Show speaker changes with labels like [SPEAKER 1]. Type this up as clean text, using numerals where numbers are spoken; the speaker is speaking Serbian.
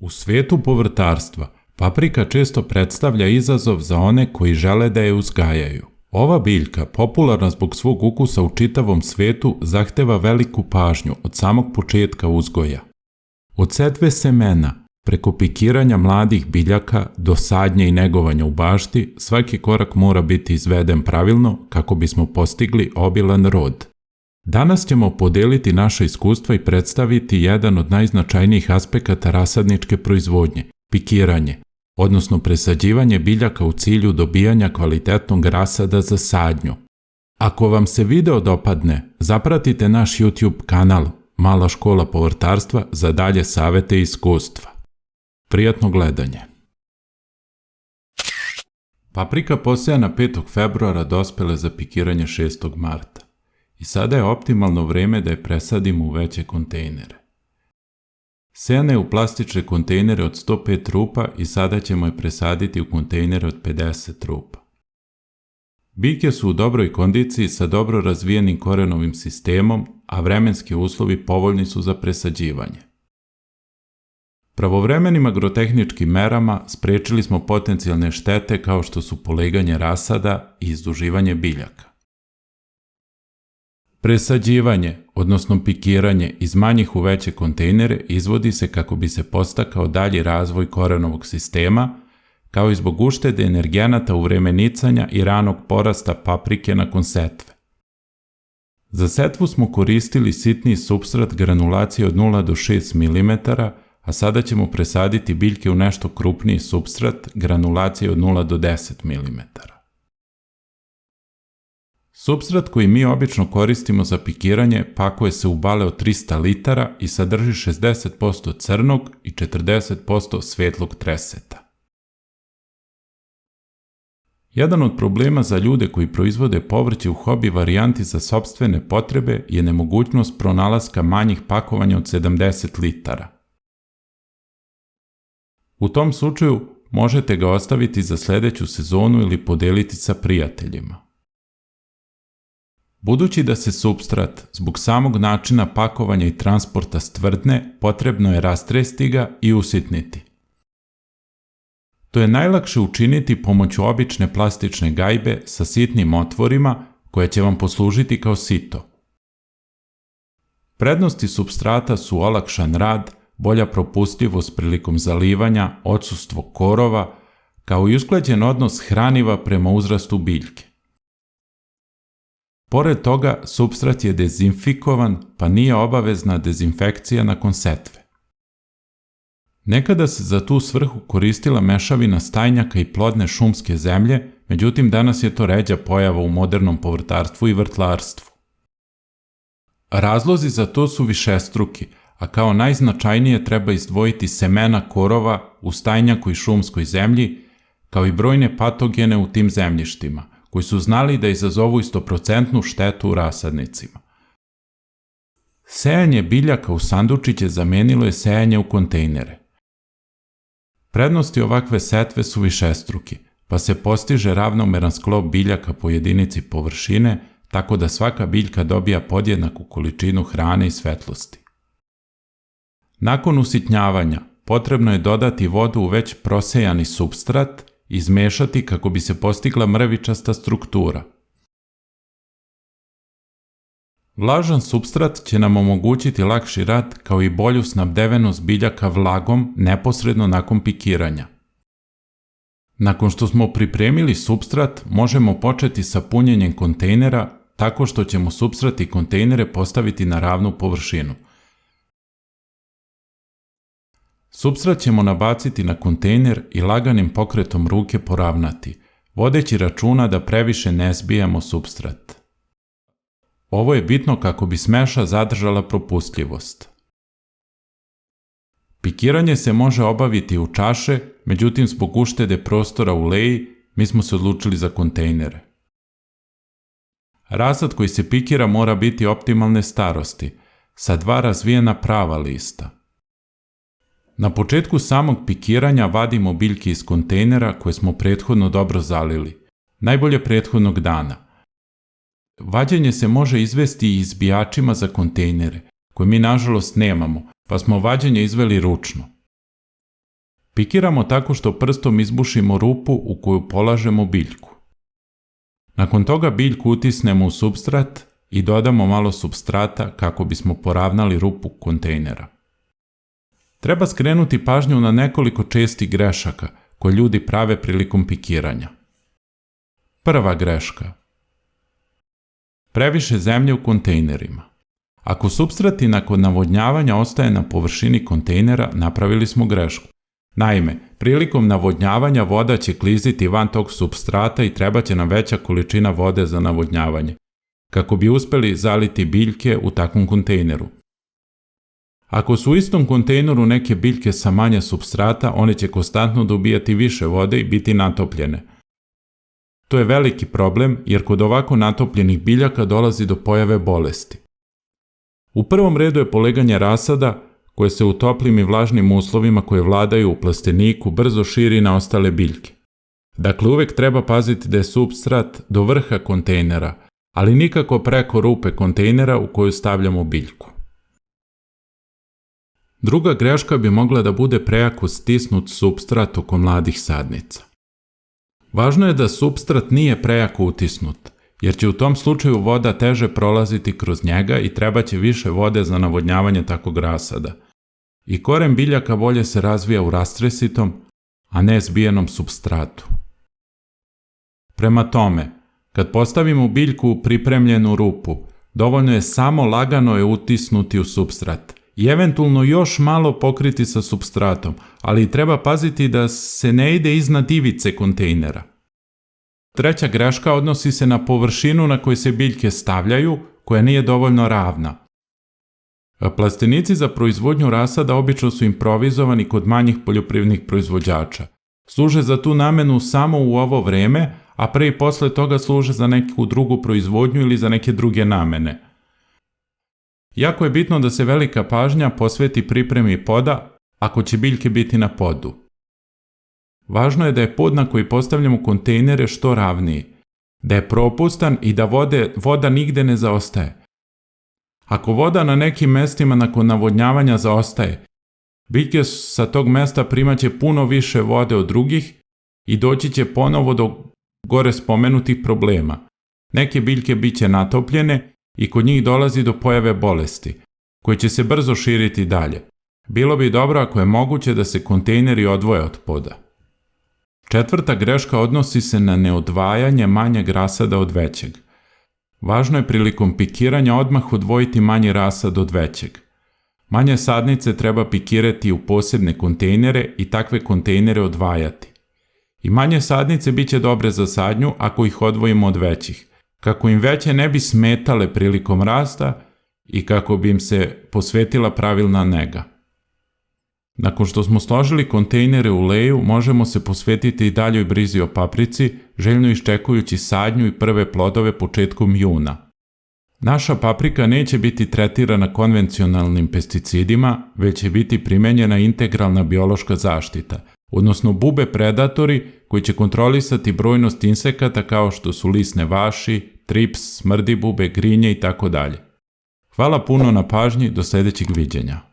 [SPEAKER 1] U svijetu povrtarstva, paprika često predstavlja izazov za one koji žele da je uzgajaju. Ova biljka, popularna zbog svog ukusa u čitavom svijetu, zahteva veliku pažnju od samog početka uzgoja. Od setve semena, preko pikiranja mladih biljaka do sadnje i negovanja u bašti, svaki korak mora biti izveden pravilno kako bismo postigli obilan rod. Danas ćemo podeliti naša iskustva i predstaviti jedan od najznačajnijih aspekata rasadničke proizvodnje – pikiranje, odnosno presađivanje biljaka u cilju dobijanja kvalitetnog rasada za sadnju. Ako vam se video dopadne, zapratite naš YouTube kanal Mala škola povrtarstva za dalje savete i iskustva. Prijatno gledanje. Paprika posejana 5. februara dospela za pikiranje 6. marta. I sada je optimalno vreme da je presadimo u veće kontejnere. Sejana je u plastične kontejnere od 105 rupa i sada ćemo je presaditi u kontejnere od 50 rupa. Biljke su u dobroj kondiciji sa dobro razvijenim korenovim sistemom, a vremenski uslovi povoljni su za presađivanje. Pravovremenim agrotehničkim merama sprečili smo potencijalne štete kao što su poleganje rasada i izduživanje biljaka. Presađivanje, odnosno pikiranje iz manjih u veće kontejnere izvodi se kako bi se podstakao dalji razvoj korenovog sistema, kao i zbog uštede energenata u vreme nicanja i ranog porasta paprike nakon setve. Za setvu smo koristili sitni supstrat granulacije od 0 do 6 mm, a sada ćemo presaditi biljke u nešto krupniji supstrat granulacije od 0 do 10 mm. Supstrat koji mi obično koristimo za pikiranje pakuje se u bale od 300 litara i sadrži 60% crnog i 40% svetlog treseta. Jedan od problema za ljude koji proizvode povrće u hobi varijanti za sopstvene potrebe je nemogućnost pronalaska manjih pakovanja od 70 litara. U tom slučaju možete ga ostaviti za sljedeću sezonu ili podeliti sa prijateljima. Budući da se supstrat zbog samog načina pakovanja i transporta stvrdne, potrebno je rastresti ga i usitniti. To je najlakše učiniti pomoću obične plastične gajbe sa sitnim otvorima koje će vam poslužiti kao sito. Prednosti supstrata su olakšan rad, bolja propustljivost prilikom zalivanja, odsustvo korova, kao i usklađen odnos hraniva prema uzrastu biljke. Pored toga, supstrat je dezinfikovan, pa nije obavezna dezinfekcija nakon setve. Nekada se za tu svrhu koristila mešavina stajnjaka i plodne šumske zemlje, međutim danas je to ređa pojava u modernom povrtarstvu i vrtlarstvu. Razlozi za to su višestruki, a kao najznačajnije treba izdvojiti semena korova u stajnjaku i šumskoj zemlji, kao i brojne patogene u tim zemljištima, koji su znali da izazovu 100% štetu u rasadnicima. Sejanje biljaka u sandučiće zamenilo je sejanje u kontejnere. Prednosti ovakve setve su višestruki, pa se postiže ravnomeran sklop biljaka po jedinici površine, tako da svaka biljka dobija podjednaku količinu hrane i svetlosti. Nakon usitnjavanja, potrebno je dodati vodu u već prosejani supstrat, izmešati kako bi se postigla mrvičasta struktura. Vlažan supstrat će nam omogućiti lakši rad kao i bolju snabdevenost biljaka vlagom neposredno nakon pikiranja. Nakon što smo pripremili supstrat, možemo početi sa punjenjem kontejnera tako što ćemo supstrat i kontejnere postaviti na ravnu površinu. Supstrat ćemo nabaciti na kontejner i laganim pokretom ruke poravnati, vodeći računa da previše ne zbijamo supstrat. Ovo je bitno kako bi smeša zadržala propustljivost. Pikiranje se može obaviti u čaše, međutim zbog uštede prostora u leji, mi smo se odlučili za kontejnere. Rasad koji se pikira mora biti optimalne starosti, sa 2 razvijena prava lista. Na početku samog pikiranja vadimo biljke iz kontejnera koje smo prethodno dobro zalili, najbolje prethodnog dana. Vađenje se može izvesti i izbijačima za kontejnere, koje mi nažalost nemamo, pa smo vađenje izveli ručno. Pikiramo tako što prstom izbušimo rupu u koju polažemo biljku. Nakon toga biljku utisnemo u supstrat i dodamo malo supstrata kako bismo poravnali rupu kontejnera. Treba skrenuti pažnju na nekoliko čestih grešaka koje ljudi prave prilikom pikiranja. Prva greška. Previše zemlje u kontejnerima. Ako supstrat i nakon navodnjavanja ostaje na površini kontejnera, napravili smo grešku. Naime, prilikom navodnjavanja voda će kliziti van tog supstrata i trebaće nam veća količina vode za navodnjavanje, kako bi uspeli zaliti biljke u takvom kontejneru. Ako su u istom kontejneru neke biljke sa manje supstrata, one će konstantno dobijati više vode i biti natopljene. To je veliki problem jer kod ovako natopljenih biljaka dolazi do pojave bolesti. U prvom redu je poleganje rasada koje se u toplim i vlažnim uslovima koje vladaju u plasteniku brzo širi na ostale biljke. Dakle, uvek treba paziti da je supstrat do vrha kontejnera, ali nikako preko rupe kontejnera u koju stavljamo biljku. Druga greška bi mogla da bude prejako stisnut supstrat oko mladih sadnica. Važno je da supstrat nije prejako utisnut, jer će u tom slučaju voda teže prolaziti kroz njega i trebaće više vode za navodnjavanje takvog rasada. I koren biljaka bolje se razvija u rastresitom, a ne zbijenom supstratu. Prema tome, kad postavimo biljku u pripremljenu rupu, dovoljno je samo lagano je utisnuti u supstrat i eventualno još malo pokriti sa supstratom, ali treba paziti da se ne ide iznad ivice kontejnera. Treća greška odnosi se na površinu na kojoj se biljke stavljaju, koja nije dovoljno ravna. Plastenici za proizvodnju rasada obično su improvizovani kod manjih poljoprivrednih proizvođača. Služe za tu namenu samo u ovo vreme, a pre i posle toga služe za neku drugu proizvodnju ili za neke druge namene. Jako je bitno da se velika pažnja posveti pripremi poda ako će biljke biti na podu. Važno je da je pod na koji postavljamo kontejnere što ravniji, da je propustan i da voda nigde ne zaostaje. Ako voda na nekim mestima nakon navodnjavanja zaostaje, biljke sa tog mesta primaće puno više vode od drugih i doći će ponovo do gore spomenutih problema. Neke biljke biće natopljene i kod njih dolazi do pojave bolesti, koje će se brzo širiti dalje. Bilo bi dobro ako je moguće da se kontejneri odvoje od poda. Četvrta greška odnosi se na neodvajanje manjeg rasada od većeg. Važno je prilikom pikiranja odmah odvojiti manji rasad od većeg. Manje sadnice treba pikirati u posebne kontejnere i takve kontejnere odvajati. I manje sadnice bit će dobre za sadnju ako ih odvojimo od većih, kako im veće ne bi smetale prilikom rasta i kako bi im se posvetila pravilna nega. Nakon što smo složili kontejnere u leju, možemo se posvetiti i daljoj brizi o paprici, željno iščekujući sadnju i prve plodove početkom juna. Naša paprika neće biti tretirana konvencionalnim pesticidima, već će biti primenjena integralna biološka zaštita, odnosno bube predatori koji će kontrolisati brojnost insekata kao što su lisne vaši, trips, smrdibube, grinje itd. Hvala puno na pažnji, do sljedećeg viđenja.